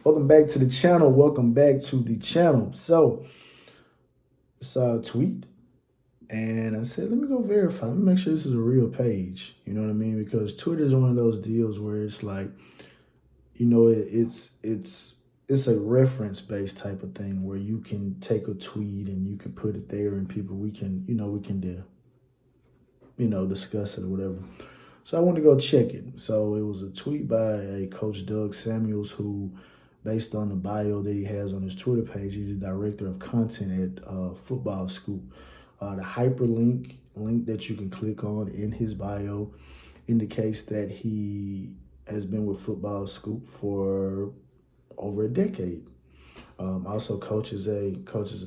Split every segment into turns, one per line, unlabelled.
Welcome back to the channel. Welcome back to the channel. So, I saw a tweet and I said, let me go verify. Let me make sure this is a real page. You know what I mean? Because Twitter is one of those deals where it's like, it's a reference based type of thing where you can take a tweet and you can put it there and people we can discuss it or whatever. So I went to go check it. So it was a tweet by a coach Doug Samuels who, based on the bio that he has on his Twitter page, he's a director of content at Football Scoop. The hyperlink link that you can click on in his bio indicates that he has been with Football Scoop for over a decade. Also coaches a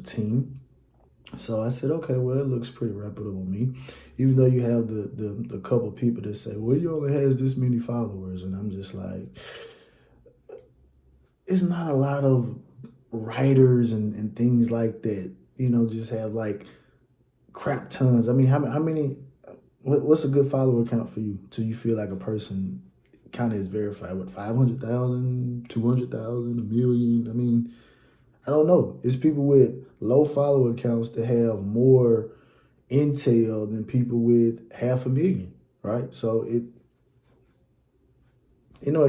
team. So I said, okay, well, it looks pretty reputable to me. Even though you have the couple people that say, well, he only has this many followers. And I'm just like, it's not a lot of writers and things like that, just have like crap tons. I mean, how many, what's a good follower count for you till you feel like a person kind of is verified? What, 500,000, 200,000, a million? I mean, I don't know. It's people with low follower counts that have more intel than people with 500,000, right? So it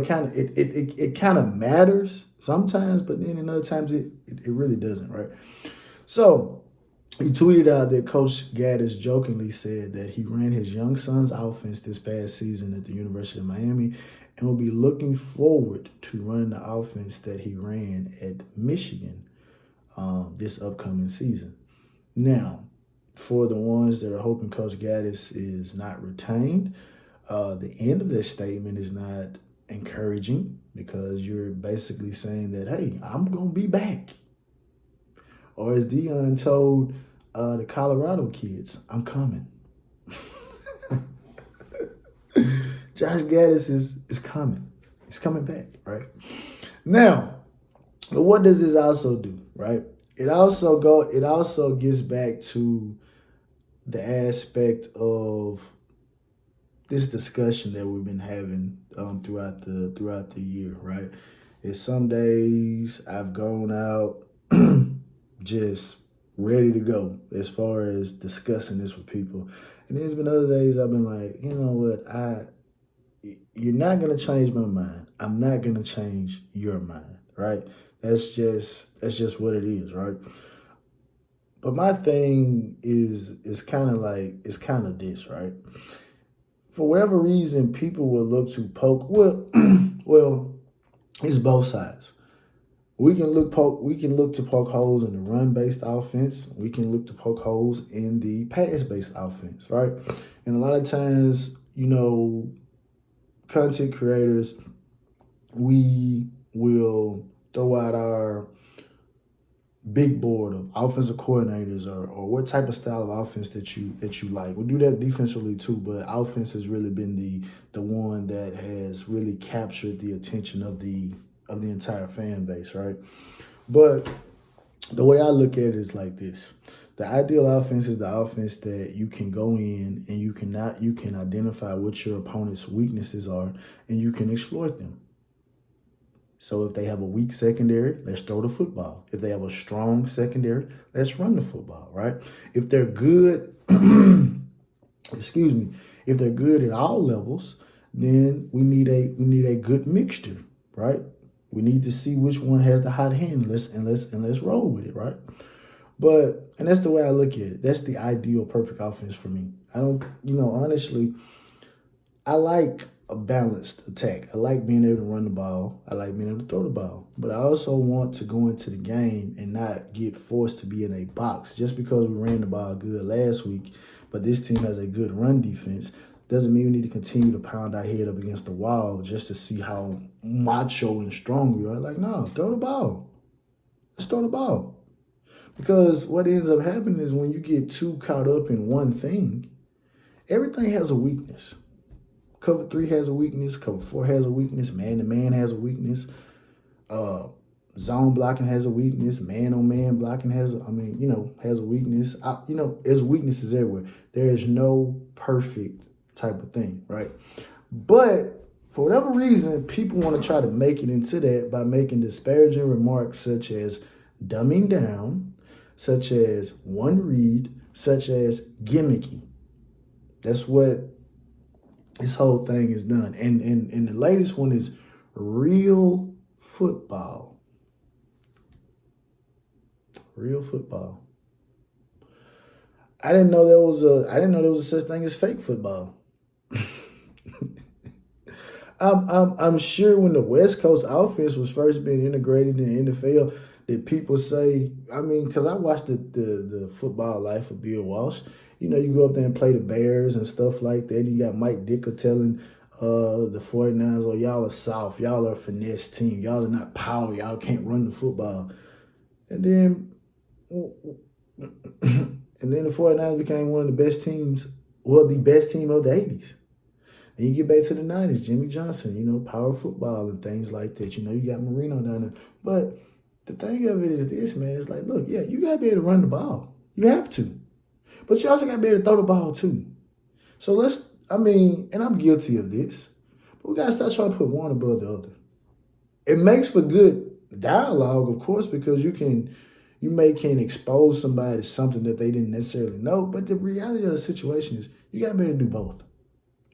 kind of matters sometimes, but then in other times it really doesn't, right? So he tweeted out that Coach Gaddis jokingly said that he ran his young son's offense this past season at the University of Miami and will be looking forward to running the offense that he ran at Michigan this upcoming season. Now, for the ones that are hoping Coach Gaddis is not retained, the end of this statement is not encouraging because you're basically saying that, hey, I'm going to be back. Or as Dion told the Colorado kids, I'm coming. Josh Gaddis is coming. He's coming back, right? Now, but what does this also do, right? It also gets back to the aspect of this discussion that we've been having throughout the year, right? Is some days I've gone out just ready to go as far as discussing this with people, and there's been other days I've been like, you know what, you're not gonna change my mind. I'm not gonna change your mind, right? That's just what it is, right? But my thing is kind of this, right? For whatever reason, people will look to poke. Well, well, it's both sides. We can look to poke holes in the run based offense. We can look to poke holes in the pass based offense, right? And a lot of times, content creators, we will throw out our big board of offensive coordinators or what type of style of offense that you like. We do that defensively too, but offense has really been the one that has really captured the attention of the entire fan base, right? But the way I look at it is like this. The ideal offense is the offense that you can go in and you can identify what your opponent's weaknesses are and you can exploit them. So if they have a weak secondary, let's throw the football. If they have a strong secondary, let's run the football, right? If they're good, excuse me, if they're good at all levels, then we need a good mixture, right? We need to see which one has the hot hand. Let's roll with it, right? And that's the way I look at it. That's the ideal perfect offense for me. I don't, honestly, I like a balanced attack. I like being able to run the ball. I like being able to throw the ball. But I also want to go into the game and not get forced to be in a box. Just because we ran the ball good last week, but this team has a good run defense, doesn't mean we need to continue to pound our head up against the wall just to see how macho and strong we are. Like, no, throw the ball. Let's throw the ball. Because what ends up happening is when you get too caught up in one thing, everything has a weakness. Cover 3 has a weakness. Cover 4 has a weakness. Man-to-man has a weakness. Zone blocking has a weakness. Man-on-man blocking has a weakness. There's weaknesses everywhere. There is no perfect type of thing, right? But For whatever reason, people want to try to make it into that by making disparaging remarks such as dumbing down, such as one read, such as gimmicky. That's what this whole thing is done. And the latest one is real football. Real football. I didn't know there was a such thing as fake football. I'm sure when the West Coast offense was first being integrated in the NFL, that people say, I mean, because I watched the football life of Bill Walsh. You know, you go up there and play the Bears and stuff like that. You got Mike Dicker telling the 49ers, oh, y'all are soft. Y'all are a finesse team. Y'all are not power. Y'all can't run the football. And then and then the 49ers became one of the best teams, well, the best team of the 80s. And you get back to the 90s, Jimmy Johnson, you know, power football and things like that. You know, you got Marino down there. But the thing of it is this, man. It's like, look, yeah, you got to be able to run the ball. You have to. But you also got to be able to throw the ball, too. So and I'm guilty of this, but we got to start trying to put one above the other. It makes for good dialogue, of course, because you can expose somebody to something that they didn't necessarily know. But the reality of the situation is you got to be able to do both.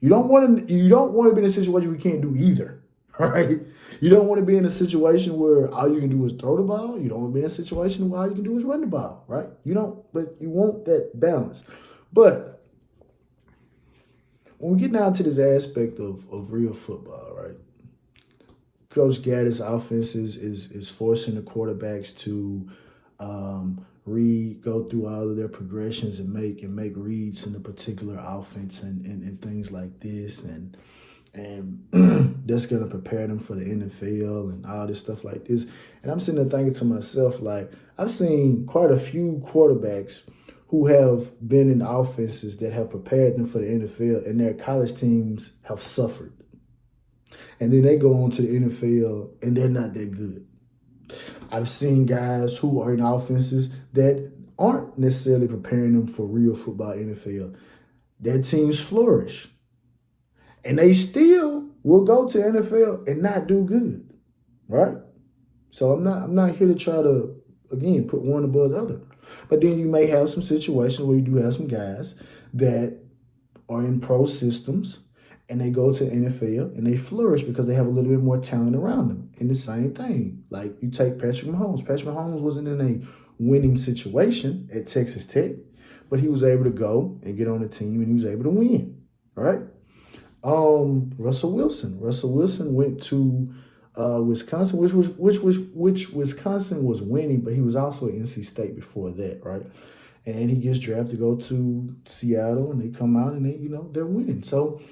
You don't want to be in a situation where you can't do either, right? You don't want to be in a situation where all you can do is throw the ball. You don't want to be in a situation where all you can do is run the ball, right? But you want that balance. But when we get down to this aspect of real football, right? Coach Gaddis' offense is forcing the quarterbacks to go through all of their progressions and make reads in a particular offense and things like this and that's gonna prepare them for the NFL and all this stuff like this. And I'm sitting there thinking to myself, like, I've seen quite a few quarterbacks who have been in offenses that have prepared them for the NFL and their college teams have suffered. And then they go on to the NFL and they're not that good. I've seen guys who are in offenses that aren't necessarily preparing them for real football NFL. Their teams flourish. And they still will go to NFL and not do good. Right? So I'm not here to try to, again, put one above the other. But then you may have some situations where you do have some guys that are in pro systems and they go to NFL and they flourish because they have a little bit more talent around them. And the same thing, like you take Patrick Mahomes. Patrick Mahomes wasn't in a winning situation at Texas Tech, but he was able to go and get on the team and he was able to win, right? Russell Wilson. Russell Wilson went to Wisconsin, which Wisconsin was winning, but he was also at NC State before that, right? And he gets drafted to go to Seattle, and they come out and they're winning. So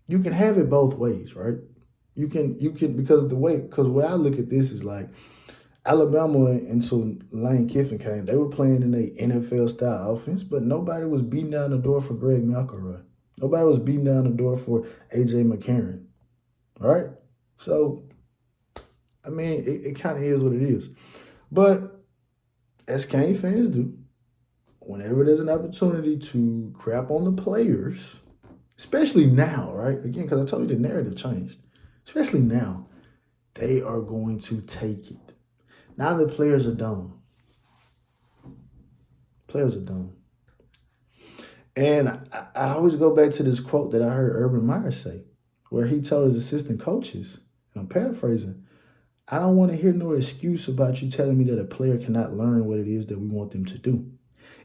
you can have it both ways, right? You can because the way I look at this is like Alabama until Lane Kiffin came, they were playing in a NFL style offense, but nobody was beating down the door for Greg McElroy. Nobody was beating down the door for AJ McCarron. All right? So, I mean, it kind of is what it is. But as Cane fans do, whenever there's an opportunity to crap on the players, especially now, right? Again, because I told you the narrative changed. Especially now, they are going to take it. Now the players are dumb. Players are dumb. And I always go back to this quote that I heard Urban Meyer say, where he told his assistant coaches, and I'm paraphrasing, I don't want to hear no excuse about you telling me that a player cannot learn what it is that we want them to do.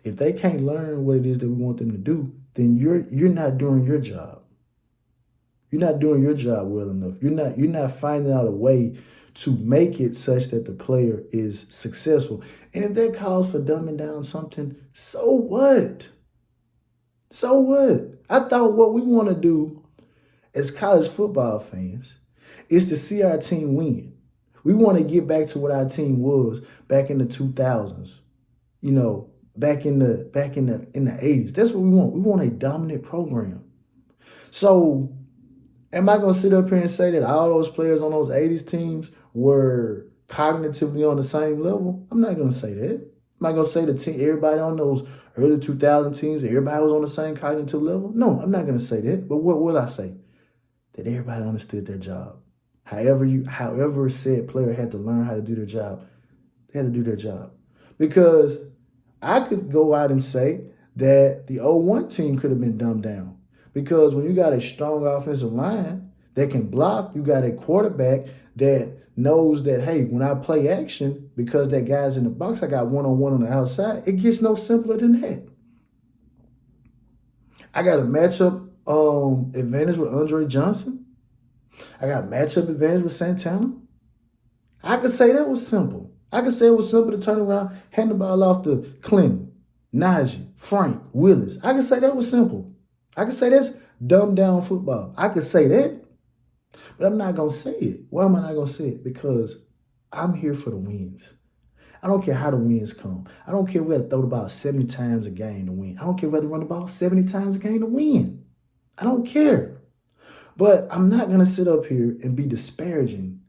If they can't learn what it is that we want them to do, then you're not doing your job. You're not doing your job well enough. You're not finding out a way to make it such that the player is successful. And if that calls for dumbing down something, so what? So what? I thought what we want to do as college football fans is to see our team win. We want to get back to what our team was back in the 2000s. You know, back in the 80s. That's what we want. We want a dominant program. So, am I going to sit up here and say that all those players on those 80s teams were cognitively on the same level? I'm not going to say that. Am I going to say that everybody on those early 2000 teams, everybody was on the same cognitive level? No, I'm not going to say that. But what will I say? that everybody understood their job. However said player had to learn how to do their job, they had to do their job. Because I could go out and say that the 0-1 team could have been dumbed down. Because when you got a strong offensive line that can block, you got a quarterback that knows that, hey, when I play action, because that guy's in the box, I got one-on-one on the outside. It gets no simpler than that. I got a matchup advantage with Andre Johnson. I got matchup advantage with Santana. I could say that was simple. I could say it was simple to turn around, hand the ball off to Clinton, Najee, Frank, Willis. I could say that was simple. I could say that's dumbed down football. I could say that, but I'm not going to say it. Why am I not going to say it? Because I'm here for the wins. I don't care how the wins come. I don't care if we have to throw the ball 70 times a game to win. I don't care if we have to run the ball 70 times a game to win. I don't care. But I'm not going to sit up here and be disparaging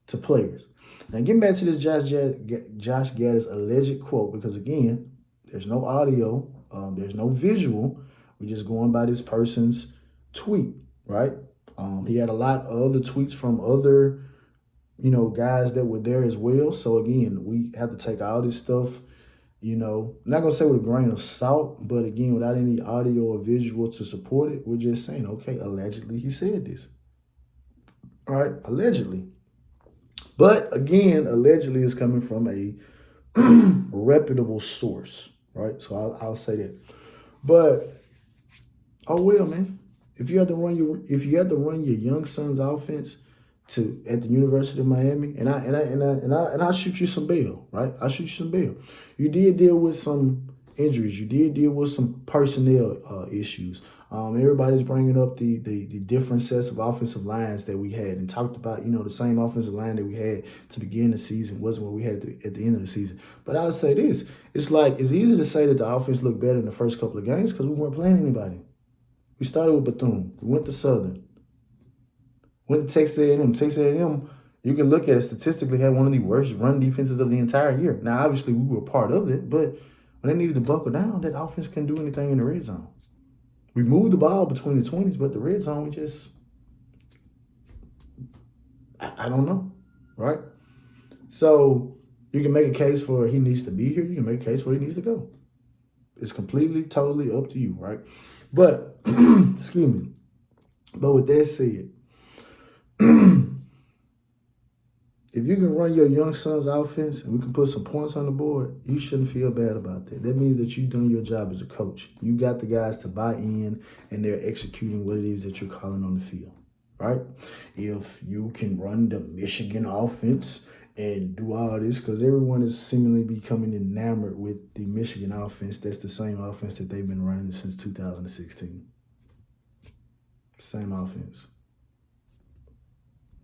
to players. Now, getting back to this Josh Gaddis alleged quote, because again, there's no audio, there's no visual. We're just going by this person's tweet, right? He had a lot of other tweets from other, guys that were there as well. So again, we have to take all this stuff, I'm not going to say with a grain of salt, but again, without any audio or visual to support it, we're just saying, okay, allegedly he said this. All right, allegedly. But again, allegedly is coming from a reputable source, right? So I'll say that. But oh well, man. If you had to run your young son's offense at the University of Miami, and I shoot you some bail, right? I shoot you some bail. You did deal with some injuries. You did deal with some personnel issues. Everybody's bringing up the different sets of offensive lines that we had and talked about, the same offensive line that we had to begin the season wasn't what we had at the end of the season. But I would say this. It's easy to say that the offense looked better in the first couple of games because we weren't playing anybody. We started with Bethune. We went to Southern. Went to Texas A&M. Texas A&M, you can look at it statistically, had one of the worst run defenses of the entire year. Now, obviously, we were part of it, but when they needed to buckle down, that offense couldn't do anything in the red zone. We moved the ball between the 20s, but the red zone, I don't know, right? So you can make a case for he needs to be here. You can make a case for he needs to go. It's completely, totally up to you, right? But, excuse me. But with that said, if you can run your young son's offense and we can put some points on the board, you shouldn't feel bad about that. That means that you've done your job as a coach. You got the guys to buy in and they're executing what it is that you're calling on the field, right? If you can run the Michigan offense and do all this, because everyone is seemingly becoming enamored with the Michigan offense. That's the same offense that they've been running since 2016. Same offense.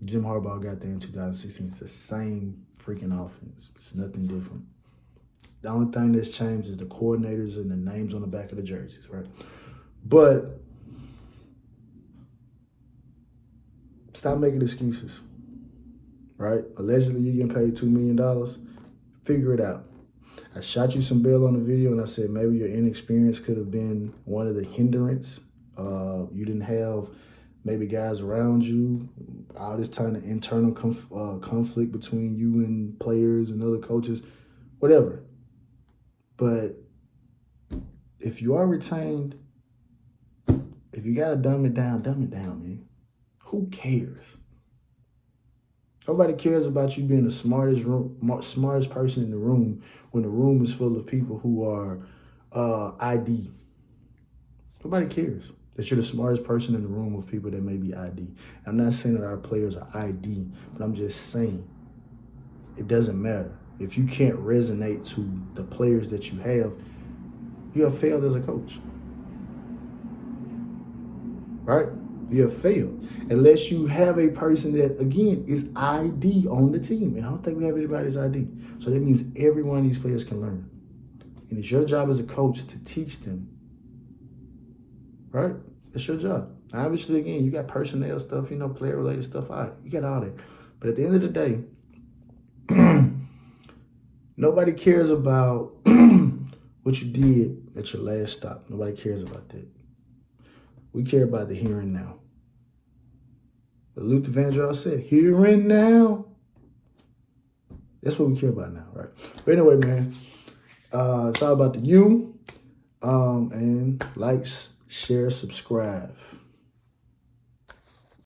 Jim Harbaugh got there in 2016. It's the same freaking offense. It's nothing different. The only thing that's changed is the coordinators and the names on the back of the jerseys, right? But stop making excuses, right? Allegedly, you're getting paid $2 million. Figure it out. I shot you some bail on the video, and I said maybe your inexperience could have been one of the hindrance. You didn't have maybe guys around you, all this kind of internal conflict between you and players and other coaches, whatever. But if you are retained, if you got to dumb it down, man. Who cares? Nobody cares about you being the smartest person in the room when the room is full of people who are ID. Nobody cares that you're the smartest person in the room with people that may be ID. I'm not saying that our players are ID, but I'm just saying it doesn't matter. If you can't resonate to the players that you have failed as a coach. Right? You have failed. Unless you have a person that, again, is ID on the team. And I don't think we have anybody's ID. So that means every one of these players can learn. And it's your job as a coach to teach them. Right? That's your job. Obviously, again, you got personnel stuff, player-related stuff. All right, you got all that. But at the end of the day, nobody cares about what you did at your last stop. Nobody cares about that. We care about the here and now. But Luther Vandross said, here and now. That's what we care about now, right? But anyway, man, it's all about the you. And likes, share, subscribe.